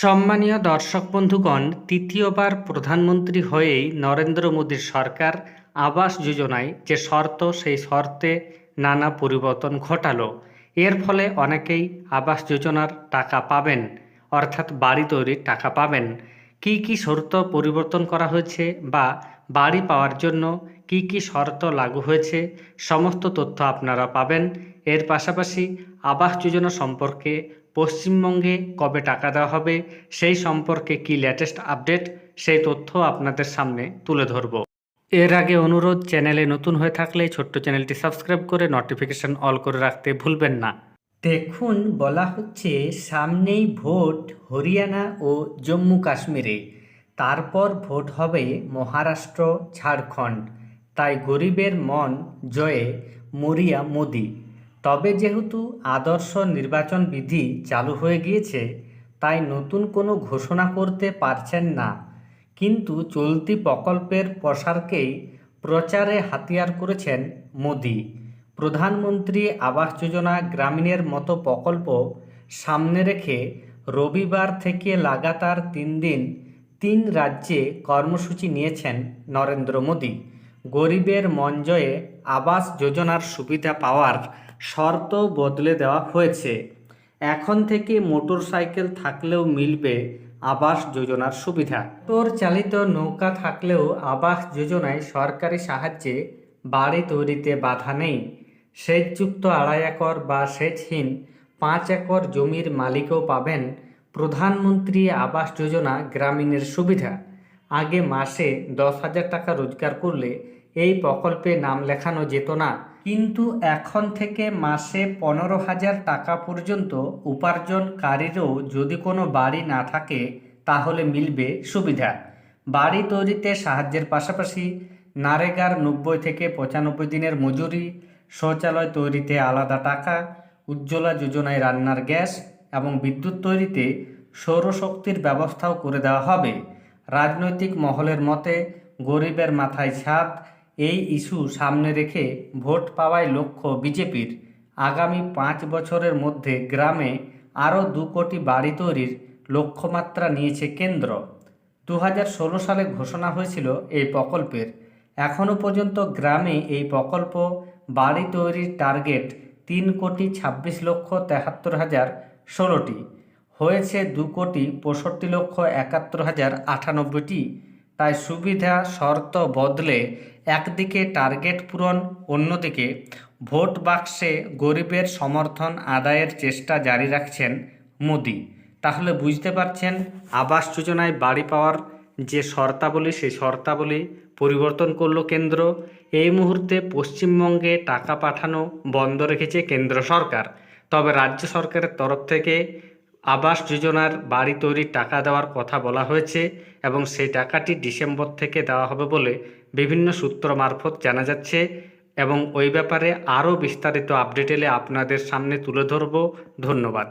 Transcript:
সম্মানীয় দর্শক বন্ধুগণ, তৃতীয়বার প্রধানমন্ত্রী হয়েই নরেন্দ্র মোদীর সরকার আবাস যোজনায় যে শর্ত, সেই শর্তে নানা পরিবর্তন ঘটালো। এর ফলে অনেকেই আবাস যোজনার টাকা পাবেন, অর্থাৎ বাড়ি তৈরির টাকা পাবেন। কি কি শর্ত পরিবর্তন করা হয়েছে বা বাড়ি পাওয়ার জন্য কি কি শর্ত লাগু হয়েছে, সমস্ত তথ্য আপনারা পাবেন। এর পাশাপাশি আবাস যোজনা সম্পর্কে পশ্চিমবঙ্গে কবে টাকা দেওয়া হবে, সেই সম্পর্কে কি লেটেস্ট আপডেট, সেই তথ্য আপনাদের সামনে তুলে ধরব। এর আগে অনুরোধ, চ্যানেলে নতুন হয়ে থাকলে ছোট্ট চ্যানেলটি সাবস্ক্রাইব করে নোটিফিকেশন অল করে রাখতে ভুলবেন না। দেখুন, বলা হচ্ছে সামনেই ভোট হরিয়ানা ও জম্মু কাশ্মীরে, তারপর ভোট হবে মহারাষ্ট্র, ঝাড়খণ্ড। তাই গরিবের মন জয়ে মরিয়া মোদি। তবে যেহেতু আদর্শ নির্বাচন বিধি চালু হয়ে গিয়েছে, তাই নতুন কোনো ঘোষণা করতে পারছেন না। কিন্তু চলতি প্রকল্পের প্রসারকেই প্রচারে হাতিয়ার করেছেন মোদি। প্রধানমন্ত্রী আবাস যোজনা গ্রামীণের মতো প্রকল্প সামনে রেখে রবিবার থেকে লাগাতার 3 দিন 3 রাজ্যে কর্মসূচি নিয়েছেন নরেন্দ্র মোদি। গরিবের মন জয়ে আবাস যোজনার সুবিধা পাওয়ার শর্ত বদলে দেওয়া হয়েছে। এখন থেকে মোটর সাইকেল থাকলেও মিলবে আবাস যোজনার সুবিধা। মোটর চালিত নৌকা থাকলেও আবাস যোজনায় সরকারি সাহায্যে বাড়ি তৈরিতে বাধা নেই। সেচযুক্ত 2.5 একর বা সেচহীন 5 একর জমির মালিকও পাবেন প্রধানমন্ত্রী আবাস যোজনা গ্রামীণের সুবিধা। আগে মাসে 10,000 টাকা রোজগার করলে এই প্রকল্পে নাম লেখানো যেত না, কিন্তু এখন থেকে মাসে 15,000 টাকা পর্যন্ত উপার্জনকারীরও যদি কোনো বাড়ি না থাকে, তাহলে মিলবে সুবিধা। বাড়ি তৈরিতে সাহায্যের পাশাপাশি নারেগার 90 থেকে 95 দিনের মজুরি, শৌচালয় তৈরিতে আলাদা টাকা, উজ্জ্বলা যোজনায় রান্নার গ্যাস এবং বিদ্যুৎ তৈরিতে সৌরশক্তির ব্যবস্থাও করে দেওয়া হবে। রাজনৈতিক মহলের মতে গরিবের মাথায় ছাদ, এই ইস্যু সামনে রেখে ভোট পাওয়াই লক্ষ্য বিজেপির। আগামী 5 বছরের মধ্যে গ্রামে আরও 2 কোটি বাড়ি তৈরির লক্ষ্যমাত্রা নিয়েছে কেন্দ্র। 2016 সালে ঘোষণা হয়েছিল এই প্রকল্পের। এখনও পর্যন্ত গ্রামে এই প্রকল্প বাড়ি তৈরির টার্গেট 3,26,73,016টি, হয়েছে 2,65,71,098টি। তাই সুবিধা শর্ত বদলে একদিকে টার্গেট পূরণ, অন্যদিকে ভোট বাক্সে গরিবের সমর্থন আদায়ের চেষ্টা জারি রাখছেন মোদি। তাহলে বুঝতে পারছেন, আবাস যোজনায় বাড়ি পাওয়ার যে শর্তাবলী, সেই শর্তাবলী পরিবর্তন করলো কেন্দ্র। এই মুহূর্তে পশ্চিমবঙ্গে টাকা পাঠানো বন্ধ রেখেছে কেন্দ্র সরকার। তবে রাজ্য সরকারের তরফ থেকে আবাস যোজনার বাড়ি তৈরির টাকা দেওয়ার কথা বলা হয়েছে এবং সেই টাকাটি ডিসেম্বর থেকে দেওয়া হবে বলে বিভিন্ন সূত্র মারফত জানা যাচ্ছে। এবং ওই ব্যাপারে আরও বিস্তারিত আপডেট এলে আপনাদের সামনে তুলে ধরব। ধন্যবাদ।